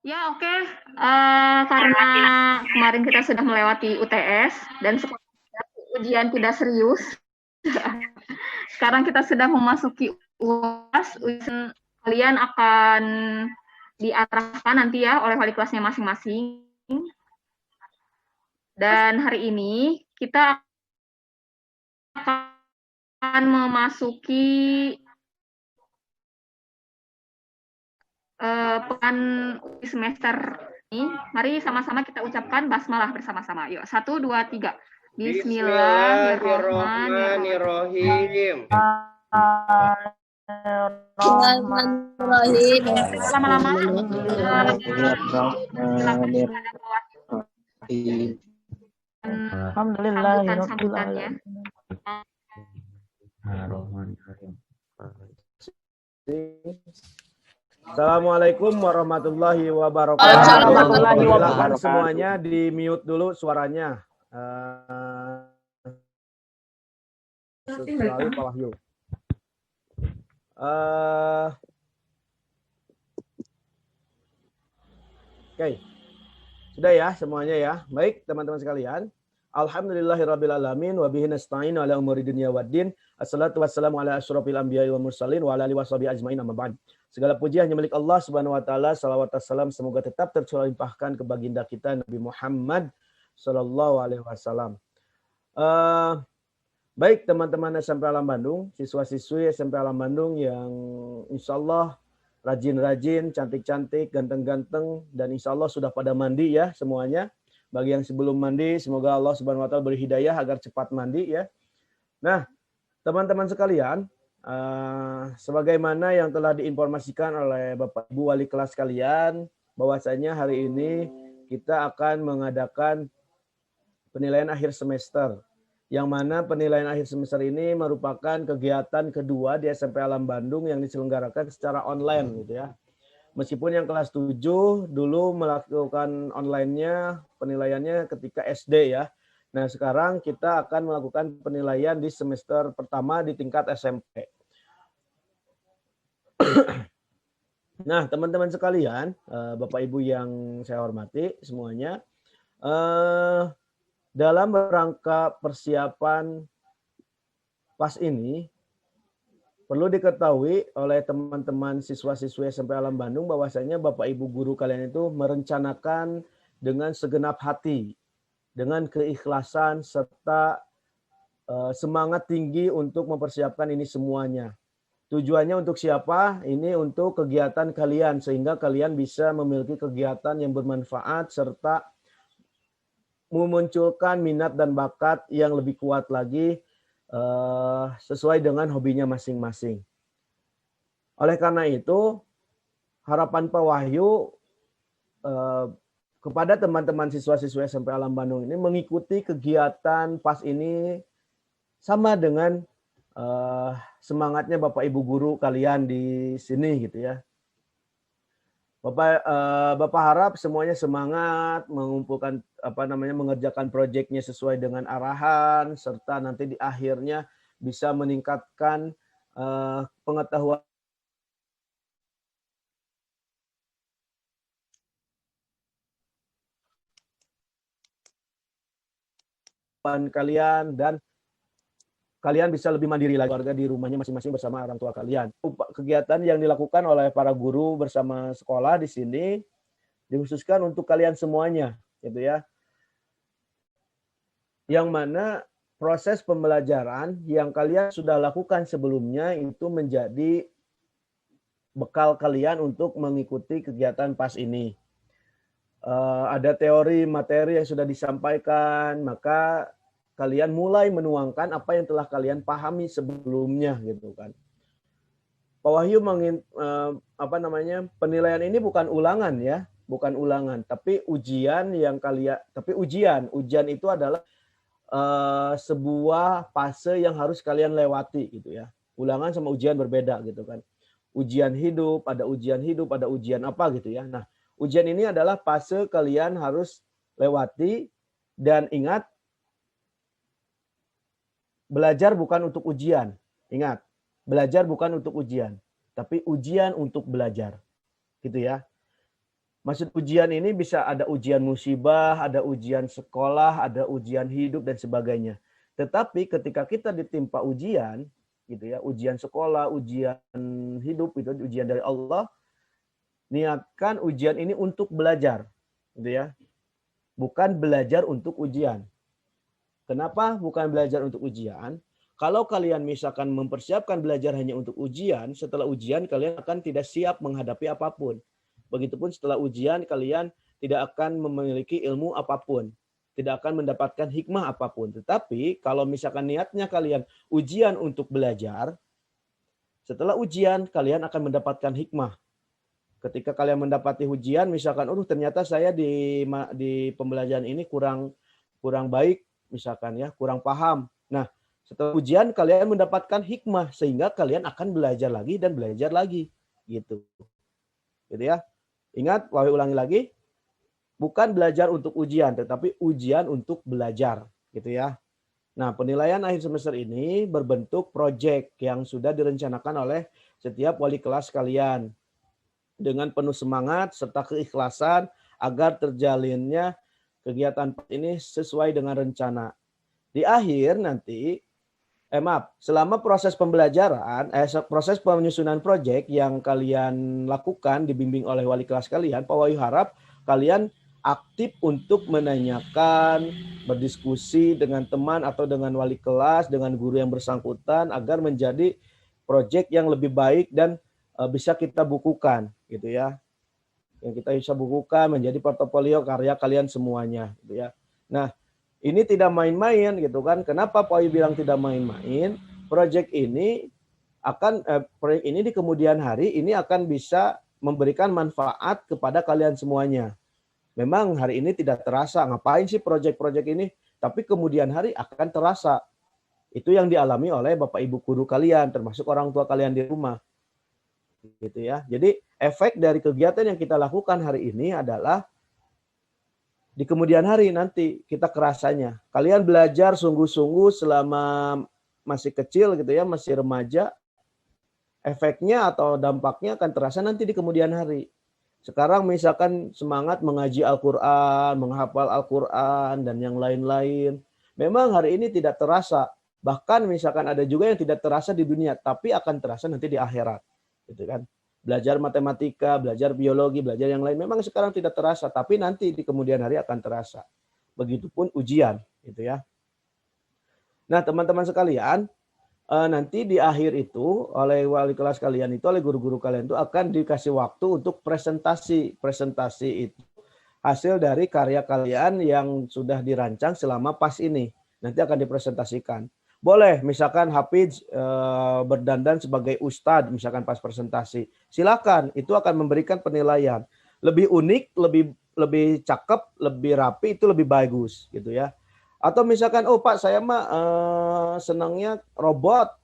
Ya, oke. Karena kemarin kita sudah melewati UTS dan ujian tidak serius, sekarang kita sudah memasuki UAS. Ujian kalian akan diarahkan nanti ya oleh wali kelasnya masing-masing. Dan hari ini kita akan memasuki pekan semester ini. Mari sama-sama kita ucapkan basmalah bersama-sama. Yuk, 1, 2, 3. Bismillahirrahmanirrahim. Bismillahirrahmanirrahim. Lama-lama. Alhamdulillahirrahmanirrahim. Assalamualaikum warahmatullahi wabarakatuh. Warahmatullahi Silakan semuanya di mute dulu suaranya. Kecuali Pak Wahyu. Oke. Sudah ya semuanya ya. Baik teman-teman sekalian. Alhamdulillahirrabbilalamin wa bihi nasta'in ala umuri dunya waddin. Assalatu wassalamu ala asyrafil anbiya'i wal mursalin wa ala alihi washabihi ajmain amma ba'd. Segala puji hanya milik Allah Subhanahu wa taala. Salawat wassalam semoga tetap tercurahkan ke baginda kita Nabi Muhammad sallallahu alaihi wasallam. Baik teman-teman SMP Alam Bandung, siswa-siswi SMP Alam Bandung yang insyaallah rajin-rajin, cantik-cantik, ganteng-ganteng, dan insyaallah sudah pada mandi ya semuanya. Bagi yang sebelum mandi, semoga Allah Subhanahu wa taala beri hidayah agar cepat mandi ya. Nah, teman-teman sekalian, sebagaimana yang telah diinformasikan oleh Bapak Ibu wali kelas kalian, bahwasanya hari ini kita akan mengadakan penilaian akhir semester. Yang mana penilaian akhir semester ini merupakan kegiatan kedua di SMP Alam Bandung yang diselenggarakan secara online gitu ya. Meskipun yang kelas 7 dulu melakukan online-nya, penilaiannya ketika SD ya. Nah, sekarang kita akan melakukan penilaian di semester pertama di tingkat SMP. Nah, teman-teman sekalian, Bapak Ibu yang saya hormati semuanya, dalam rangka persiapan PAS ini, perlu diketahui oleh teman-teman siswa-siswi SMP Alam Bandung bahwasanya Bapak Ibu guru kalian itu merencanakan dengan segenap hati, dengan keikhlasan serta semangat tinggi untuk mempersiapkan ini semuanya. Tujuannya untuk siapa? Ini untuk kegiatan kalian sehingga kalian bisa memiliki kegiatan yang bermanfaat serta memunculkan minat dan bakat yang lebih kuat lagi sesuai dengan hobinya masing-masing. Oleh karena itu, harapan Pak Wahyu kepada teman-teman siswa-siswa SMP Alam Bandung ini mengikuti kegiatan PAS ini sama dengan semangatnya Bapak Ibu guru kalian di sini gitu ya. Bapak harap semuanya semangat mengumpulkan mengerjakan proyeknya sesuai dengan arahan serta nanti di akhirnya bisa meningkatkan pengetahuan kalian dan kalian bisa lebih mandiri lagi keluarga di rumahnya masing-masing bersama orang tua kalian. Kegiatan yang dilakukan oleh para guru bersama sekolah di sini dikhususkan untuk kalian semuanya, gitu ya. Yang mana proses pembelajaran yang kalian sudah lakukan sebelumnya itu menjadi bekal kalian untuk mengikuti kegiatan PAS ini. Ada teori materi yang sudah disampaikan, maka kalian mulai menuangkan apa yang telah kalian pahami sebelumnya gitu kan. Pak Wahyu penilaian ini bukan ulangan ya, bukan ulangan, tapi ujian ujian itu adalah sebuah fase yang harus kalian lewati gitu ya. Ulangan sama ujian berbeda gitu kan. Ujian hidup, ada ujian apa gitu ya. Nah, ujian ini adalah fase kalian harus lewati dan ingat belajar bukan untuk ujian. Ingat, belajar bukan untuk ujian, tapi ujian untuk belajar. Gitu ya. Maksud ujian ini bisa ada ujian musibah, ada ujian sekolah, ada ujian hidup dan sebagainya. Tetapi ketika kita ditimpa ujian, gitu ya, ujian sekolah, ujian hidup itu ujian dari Allah, niatkan ujian ini untuk belajar, gitu ya. Bukan belajar untuk ujian. Kenapa bukan belajar untuk ujian? Kalau kalian misalkan mempersiapkan belajar hanya untuk ujian, setelah ujian kalian akan tidak siap menghadapi apapun. Begitupun setelah ujian kalian tidak akan memiliki ilmu apapun. Tidak akan mendapatkan hikmah apapun. Tetapi kalau misalkan niatnya kalian ujian untuk belajar, setelah ujian kalian akan mendapatkan hikmah. Ketika kalian mendapati ujian, misalkan, ternyata saya di pembelajaran ini kurang baik, misalkan ya, kurang paham. Nah, setelah ujian kalian mendapatkan hikmah sehingga kalian akan belajar lagi dan belajar lagi, gitu. Gitu ya. Ingat, ulangi lagi, bukan belajar untuk ujian, tetapi ujian untuk belajar, gitu ya. Nah, penilaian akhir semester ini berbentuk proyek yang sudah direncanakan oleh setiap wali kelas kalian dengan penuh semangat serta keikhlasan agar terjalinnya kegiatan ini sesuai dengan rencana. Di akhir nanti, selama proses pembelajaran, proses penyusunan proyek yang kalian lakukan dibimbing oleh wali kelas kalian, Pak Wahyu harap kalian aktif untuk menanyakan, berdiskusi dengan teman atau dengan wali kelas, dengan guru yang bersangkutan agar menjadi proyek yang lebih baik dan bisa kita bukukan, gitu ya. Yang kita bisa bukukan menjadi portofolio karya kalian semuanya, gitu ya. Nah, ini tidak main-main, gitu kan. Kenapa Pak Oyi bilang tidak main-main? Proyek ini di kemudian hari ini akan bisa memberikan manfaat kepada kalian semuanya. Memang hari ini tidak terasa, ngapain sih proyek-proyek ini? Tapi kemudian hari akan terasa. Itu yang dialami oleh Bapak Ibu guru kalian, termasuk orang tua kalian di rumah. Gitu ya. Jadi efek dari kegiatan yang kita lakukan hari ini adalah di kemudian hari nanti kita kerasanya. Kalian belajar sungguh-sungguh selama masih kecil gitu ya, masih remaja. Efeknya atau dampaknya akan terasa nanti di kemudian hari. Sekarang misalkan semangat mengaji Al-Quran, menghafal Al-Quran, dan yang lain-lain. Memang hari ini tidak terasa. Bahkan misalkan ada juga yang tidak terasa di dunia, tapi akan terasa nanti di akhirat. Gitu kan. Belajar matematika, belajar biologi, belajar yang lain memang sekarang tidak terasa, tapi nanti di kemudian hari akan terasa. Begitupun ujian, gitu ya. Nah, teman-teman sekalian, nanti di akhir itu oleh wali kelas kalian itu, oleh guru-guru kalian itu akan dikasih waktu untuk presentasi. Presentasi itu hasil dari karya kalian yang sudah dirancang selama PAS ini. Nanti akan dipresentasikan. Boleh, misalkan Hafiz berdandan sebagai ustadz, misalkan pas presentasi. Silakan, itu akan memberikan penilaian. Lebih unik, lebih cakep, lebih rapi, itu lebih bagus, gitu ya. Atau misalkan, Pak, saya mah senangnya robot.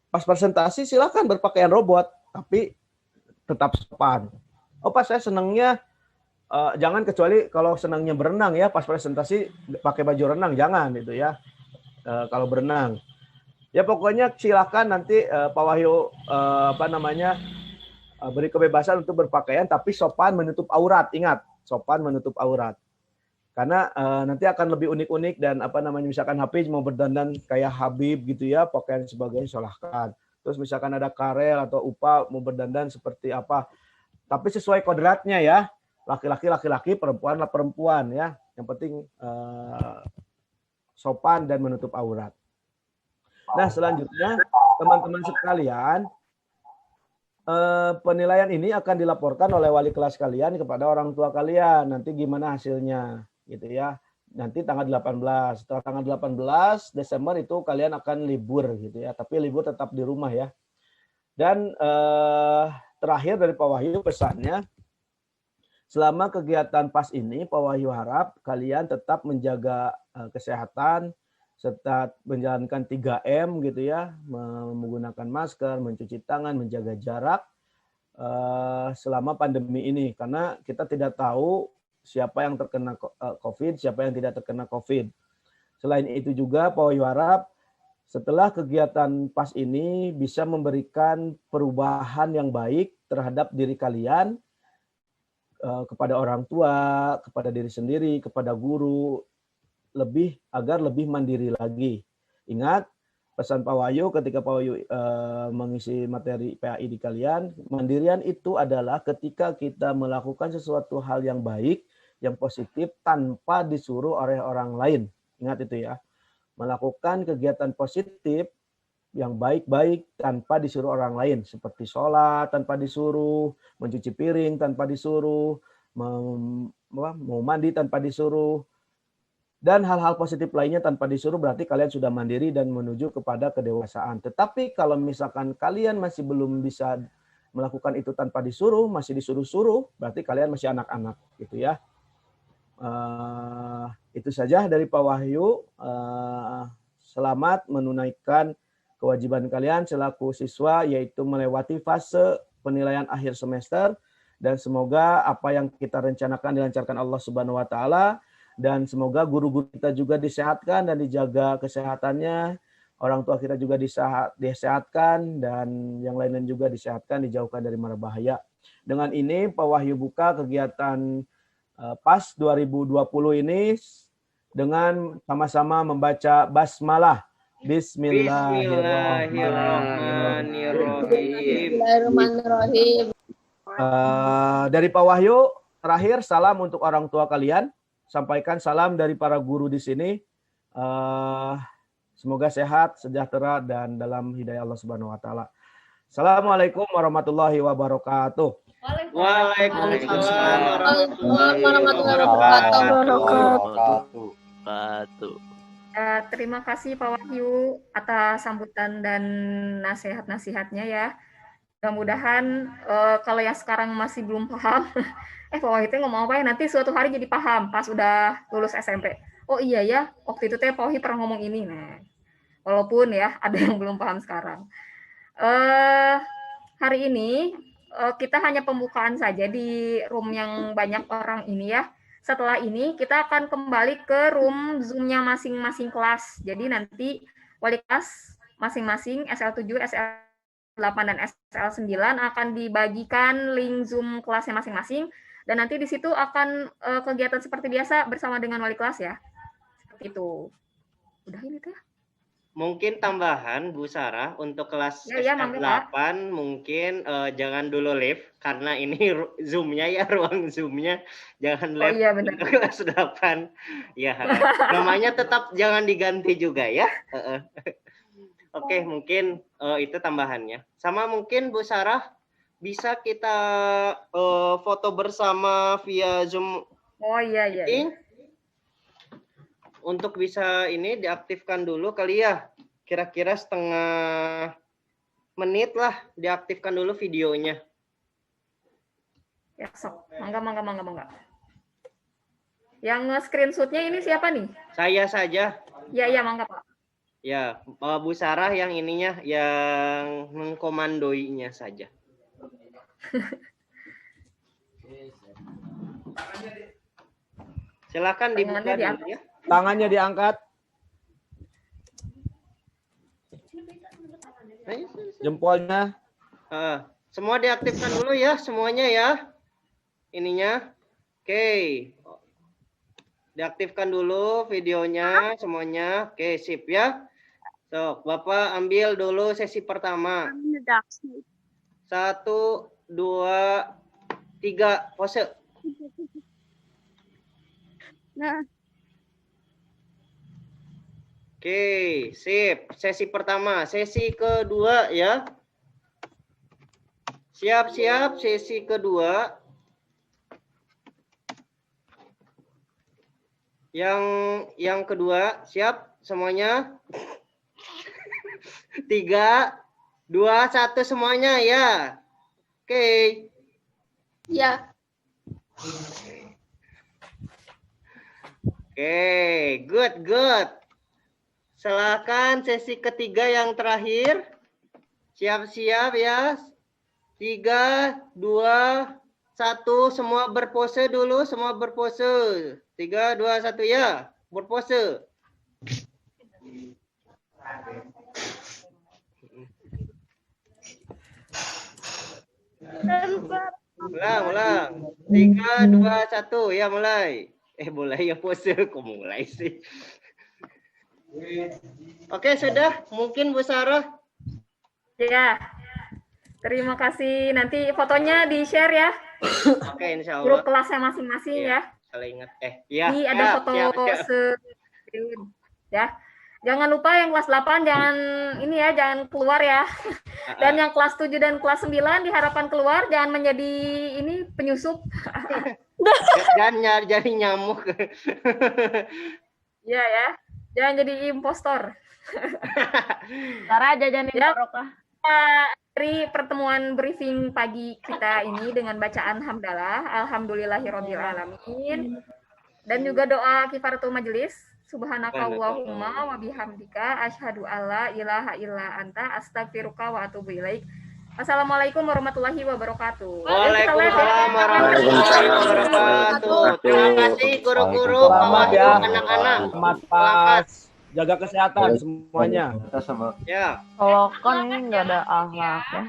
Pas presentasi silakan berpakaian robot, tapi tetap sopan. Pak, saya senangnya jangan, kecuali kalau senangnya berenang ya, pas presentasi pakai baju renang, jangan, gitu ya. Kalau berenang, ya pokoknya silakan nanti Pak Wahyu beri kebebasan untuk berpakaian, tapi sopan menutup aurat. Ingat, sopan menutup aurat, karena nanti akan lebih unik-unik dan misalkan Hafiz mau berdandan kayak Habib gitu ya, pakaian sebagainya silahkan. Terus misalkan ada Karel atau Upa mau berdandan seperti apa, tapi sesuai kodratnya ya, laki-laki, perempuan ya, yang penting sopan dan menutup aurat. Nah, selanjutnya teman-teman sekalian, penilaian ini akan dilaporkan oleh wali kelas kalian kepada orang tua kalian. Nanti gimana hasilnya, gitu ya. Nanti tanggal 18. Setelah tanggal 18 Desember itu kalian akan libur, gitu ya. Tapi libur tetap di rumah ya. Dan terakhir dari Pak Wahyu pesannya, selama kegiatan PAS ini, Pak Wahyu harap kalian tetap menjaga kesehatan, serta menjalankan 3M gitu ya, menggunakan masker, mencuci tangan, menjaga jarak selama pandemi ini. Karena kita tidak tahu siapa yang terkena COVID, siapa yang tidak terkena COVID. Selain itu juga Pak Wahyu harap setelah kegiatan PAS ini bisa memberikan perubahan yang baik terhadap diri kalian, kepada orang tua, kepada diri sendiri, kepada guru, agar lebih mandiri lagi. Ingat pesan Pak Wahyu ketika Pak Wahyu mengisi materi PAI di kalian, mandirian itu adalah ketika kita melakukan sesuatu hal yang baik, yang positif tanpa disuruh oleh orang lain. Ingat itu ya. Melakukan kegiatan positif yang baik-baik tanpa disuruh orang lain, seperti sholat tanpa disuruh, mencuci piring tanpa disuruh, mau mandi tanpa disuruh, dan hal-hal positif lainnya tanpa disuruh. Berarti kalian sudah mandiri dan menuju kepada kedewasaan. Tetapi kalau misalkan kalian masih belum bisa melakukan itu tanpa disuruh, masih disuruh-suruh, berarti kalian masih anak-anak gitu ya. Itu saja dari Pak Wahyu. Selamat menunaikan kewajiban kalian selaku siswa, yaitu melewati fase penilaian akhir semester, dan semoga apa yang kita rencanakan dilancarkan Allah Subhanahu wa taala, dan semoga guru-guru kita juga disehatkan dan dijaga kesehatannya, orang tua kita juga disehatkan, dan yang lain-lain juga disehatkan, dijauhkan dari mara bahaya. Dengan ini Pak Wahyu buka kegiatan PAS 2020 ini dengan sama-sama membaca basmalah. Bismillahirrahmanirrahim. Dari Pak Wahyu, terakhir salam untuk orang tua kalian. Sampaikan salam dari para guru di sini. Semoga sehat, sejahtera, dan dalam hidayah Allah Subhanahu wa taala. Assalamualaikum warahmatullahi wabarakatuh. Waalaikumsalam warahmatullahi wabarakatuh. Terima kasih Pak Wahyu atas sambutan dan nasihat-nasihatnya ya. Mudah-mudahan kalau yang sekarang masih belum paham, Pak Wahyu ngomong apa ya, nanti suatu hari jadi paham pas udah lulus SMP. Oh iya ya, waktu itu Pak Wahyu pernah ngomong ini. Nah, walaupun ya ada yang belum paham sekarang. Hari ini kita hanya pembukaan saja di room yang banyak orang ini ya. Setelah ini kita akan kembali ke room Zoom-nya masing-masing kelas. Jadi nanti wali kelas masing-masing SL7, SL8, dan SL9 akan dibagikan link Zoom kelasnya masing-masing. Dan nanti di situ akan kegiatan seperti biasa bersama dengan wali kelas ya. Seperti itu. Udah ini tuh ya. Mungkin tambahan Bu Sarah untuk kelas SL8 mungkin jangan dulu live karena ini Zoom-nya ya, ruang Zoom-nya jangan live. Oh iya benar. Kelas 8. Ya. Namanya tetap jangan diganti juga ya. Oke, mungkin itu tambahannya. Sama mungkin Bu Sarah bisa kita foto bersama via Zoom. Oh iya. Untuk bisa ini diaktifkan dulu kali ya, kira-kira setengah menit lah diaktifkan dulu videonya. Ya, sok. Mangga. Yang screenshot-nya ini siapa nih? Saya saja. Ya, mangga Pak. Ya, Bu Sarah yang ininya, yang mengkomandoinya saja. Silakan dibuka dulu ya. Tangannya diangkat. Jempolnya. Semua diaktifkan dulu ya, semuanya ya. Ininya. Oke. Diaktifkan dulu videonya semuanya. Oke, sip ya. So, Bapak ambil dulu sesi pertama. 1, 2, 3, pose. Nah. Oke, sip. Sesi pertama. Sesi kedua ya. Siap-siap sesi kedua. Yang kedua, siap semuanya? 3, 2, 1 semuanya ya. Oke. Ya. Oke, good. Silakan sesi ketiga yang terakhir. Siap-siap ya. 3, 2, 1. Semua berpose dulu. Semua berpose. 3, 2, 1 ya. Berpose. Ulang. 3, 2, 1, ya mulai. Mulai ya pose, kok mulai sih. Oke, sudah. Mungkin Bu Sarah. Ya. Terima kasih. Nanti fotonya di-share ya. Oke, insya Grup Allah. kelasnya masing-masing ya. Kalau ingat. Iya. Ini ada foto ya. Jangan lupa yang kelas 8 jangan keluar ya. Dan yang kelas 7 dan kelas 9 diharapkan keluar, jangan menjadi ini penyusup. Jangan jadi nyamuk. Iya ya. Jangan jadi impostor. Sarah jajanin Ya. barokah. Dari pertemuan briefing pagi kita ini dengan bacaan hamdalah, alhamdulillahirabbil alamin, dan juga doa kifaratul majelis, subhanakallahumma wa bihamdika asyhadu alla ilaha illa anta astaghfiruka wa atubu ilaik. Assalamualaikum warahmatullahi wabarakatuh. Waalaikumsalam warahmatullahi wabarakatuh. Terima kasih guru-guru, Selamat ya. anak-anak. Selamat pas. Jaga kesehatan semuanya. Ya. Kalau kan ini nggak ada akhlak ya.